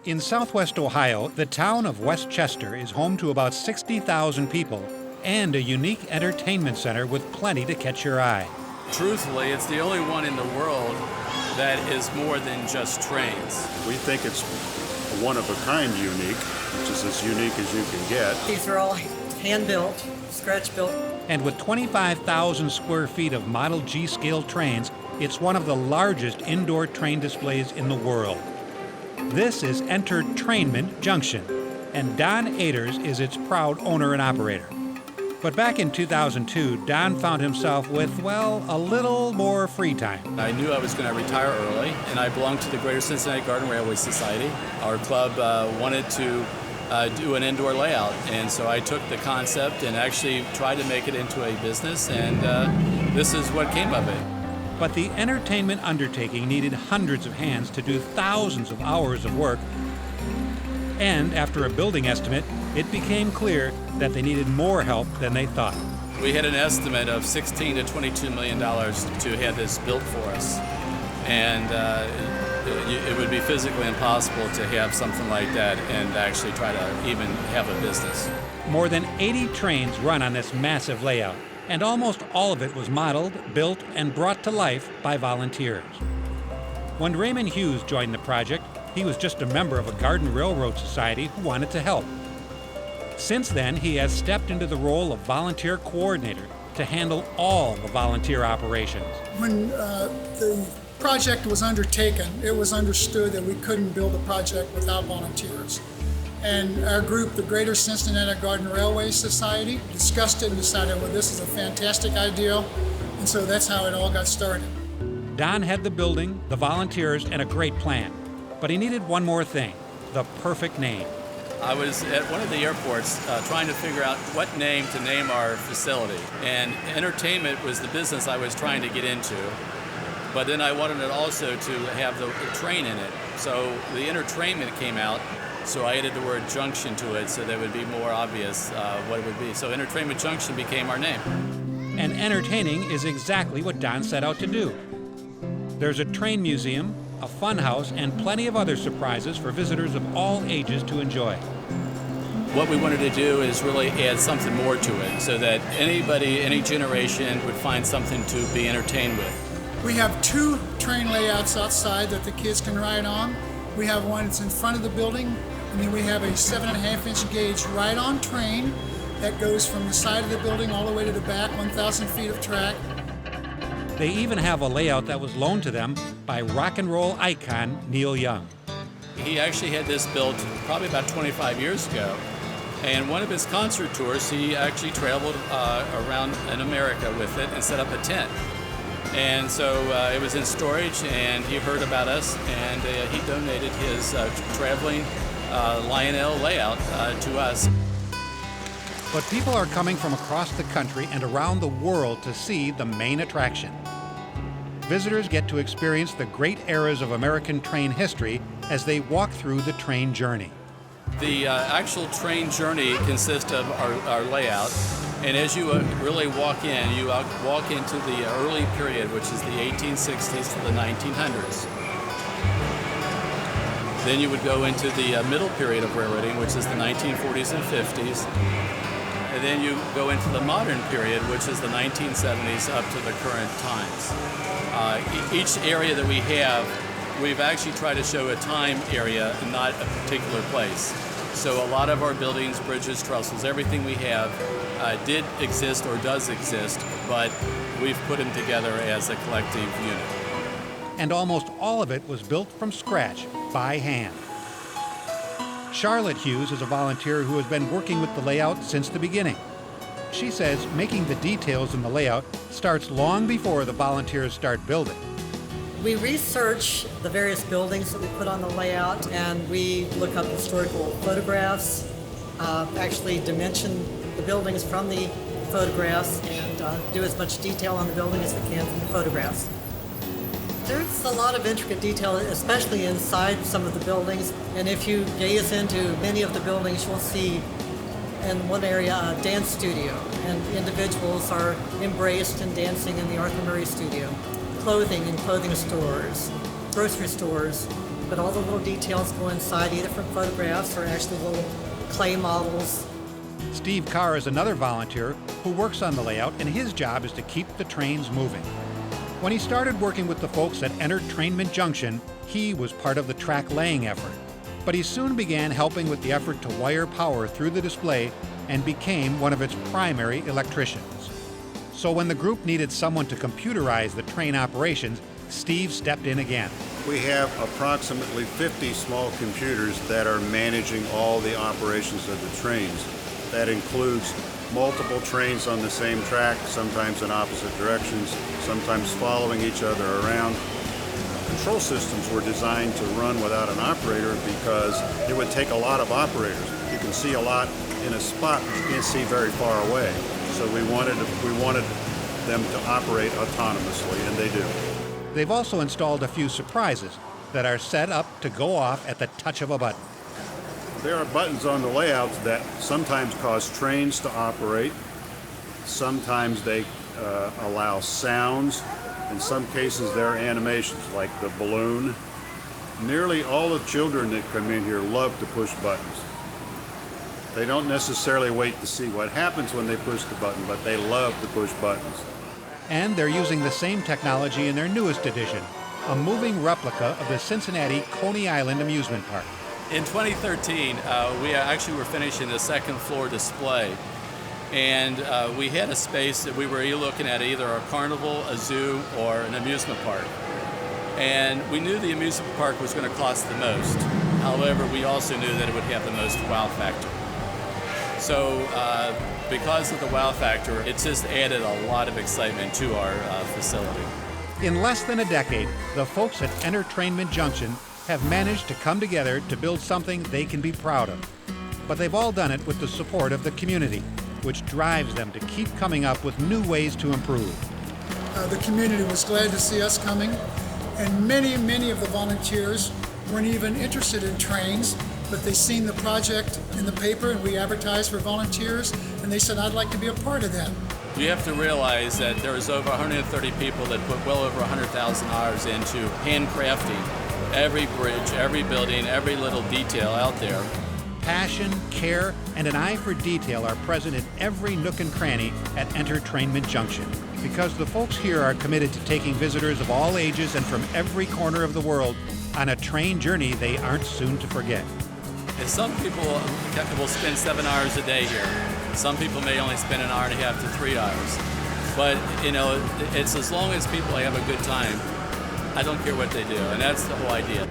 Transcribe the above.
In southwest Ohio, the town of West Chester is home to about 60,000 people and a unique entertainment center with plenty to catch your eye. Truthfully, it's the only one in the world that is more than just trains. We think it's a one-of-a-kind unique, which is as unique as you can get. These are all hand-built, scratch-built. And with 25,000 square feet of Model G scale trains, it's one of the largest indoor train displays in the world. This is EnterTrainment Junction, and Don Aders is its proud owner and operator. But back in 2002, Don found himself with, well, a little more free time. I knew I was going to retire early, and I belonged to the Greater Cincinnati Garden Railway Society. Our club wanted to do an indoor layout, and so I took the concept and actually tried to make it into a business, and this is what came of it. But the entertainment undertaking needed hundreds of hands to do thousands of hours of work. And after a building estimate, it became clear that they needed more help than they thought. We had an estimate of $16 to $22 million to have this built for us. And it would be physically impossible to have something like that and actually try to even have a business. More than 80 trains run on this massive layout, and almost all of it was modeled, built, and brought to life by volunteers. When Raymond Hughes joined the project, he was just a member of a Garden Railroad Society who wanted to help. Since then, he has stepped into the role of volunteer coordinator to handle all the volunteer operations. When the project was undertaken, it was understood that we couldn't build a project without volunteers. And our group, the Greater Cincinnati Garden Railway Society, discussed it and decided, well, this is a fantastic idea. And so that's how it all got started. Don had the building, the volunteers, and a great plan. But he needed one more thing, the perfect name. I was at one of the airports trying to figure out what name to name our facility. And entertainment was the business I was trying to get into. But then I wanted it also to have the train in it. So the EnterTrainment came out. So I added the word junction to it so that it would be more obvious what it would be. So EnterTrainment Junction became our name. And entertaining is exactly what Don set out to do. There's a train museum, a fun house, and plenty of other surprises for visitors of all ages to enjoy. What we wanted to do is really add something more to it so that anybody, any generation would find something to be entertained with. We have two train layouts outside that the kids can ride on. We have one that's in front of the building, and then we have a 7.5-inch gauge ride-on train that goes from the side of the building all the way to the back, 1,000 feet of track. They even have a layout that was loaned to them by rock and roll icon Neil Young. He actually had this built probably about 25 years ago. And one of his concert tours, he actually traveled around in America with it and set up a tent. And so it was in storage, and he heard about us, and he donated his traveling Lionel layout to us. But people are coming from across the country and around the world to see the main attraction. Visitors get to experience the great eras of American train history as they walk through the train journey. The actual train journey consists of our layout, and as you really walk in, you walk into the early period, which is the 1860s to the 1900s. Then you would go into the middle period of railroading, which is the 1940s and 50s. And then you go into the modern period, which is the 1970s up to the current times. Each area that we have, we've actually tried to show a time area and not a particular place. So a lot of our buildings, bridges, trestles, everything we have did exist or does exist, but we've put them together as a collective unit. And almost all of it was built from scratch, by hand. Charlotte Hughes is a volunteer who has been working with the layout since the beginning. She says making the details in the layout starts long before the volunteers start building. We research the various buildings that we put on the layout, and we look up historical photographs, actually dimension the buildings from the photographs, and do as much detail on the building as we can from the photographs. There's a lot of intricate detail, especially inside some of the buildings, and if you gaze into many of the buildings, you'll see in one area a dance studio, and individuals are embraced and dancing in the Arthur Murray studio. Clothing and clothing stores, grocery stores, but all the little details go inside, either from photographs or actually little clay models. Steve Carr is another volunteer who works on the layout, and his job is to keep the trains moving. When he started working with the folks at EnterTrainment Junction, he was part of the track laying effort. But he soon began helping with the effort to wire power through the display and became one of its primary electricians. So when the group needed someone to computerize the train operations, Steve stepped in again. We have approximately 50 small computers that are managing all the operations of the trains. That includes multiple trains on the same track, sometimes in opposite directions, sometimes following each other around. Control systems were designed to run without an operator because it would take a lot of operators. You can see a lot in a spot, but you can't see very far away. So we wanted them to operate autonomously, and they do. They've also installed a few surprises that are set up to go off at the touch of a button. There are buttons on the layouts that sometimes cause trains to operate. Sometimes they allow sounds. In some cases, there are animations like the balloon. Nearly all the children that come in here love to push buttons. They don't necessarily wait to see what happens when they push the button, but they love to push buttons. And they're using the same technology in their newest edition, a moving replica of the Cincinnati Coney Island amusement park. In 2013, we actually were finishing the second floor display, and we had a space that we were looking at either a carnival, a zoo, or an amusement park. And we knew the amusement park was going to cost the most. However, we also knew that it would have the most wow factor. So because of the wow factor, it just added a lot of excitement to our facility. In less than a decade, the folks at EnterTrainment Junction have managed to come together to build something they can be proud of. But they've all done it with the support of the community, which drives them to keep coming up with new ways to improve. The community was glad to see us coming, and many of the volunteers weren't even interested in trains, but they seen the project in the paper and we advertised for volunteers, and they said, I'd like to be a part of that. You have to realize that there's over 130 people that put well over 100,000 hours into handcrafting every bridge, every building, every little detail out there. Passion, care, and an eye for detail are present in every nook and cranny at EnterTrainment Junction, because the folks here are committed to taking visitors of all ages and from every corner of the world on a train journey they aren't soon to forget. And some people will spend 7 hours a day here. Some people may only spend an hour and a half to 3 hours. But, you know, it's as long as people have a good time, I don't care what they do, and that's the whole idea.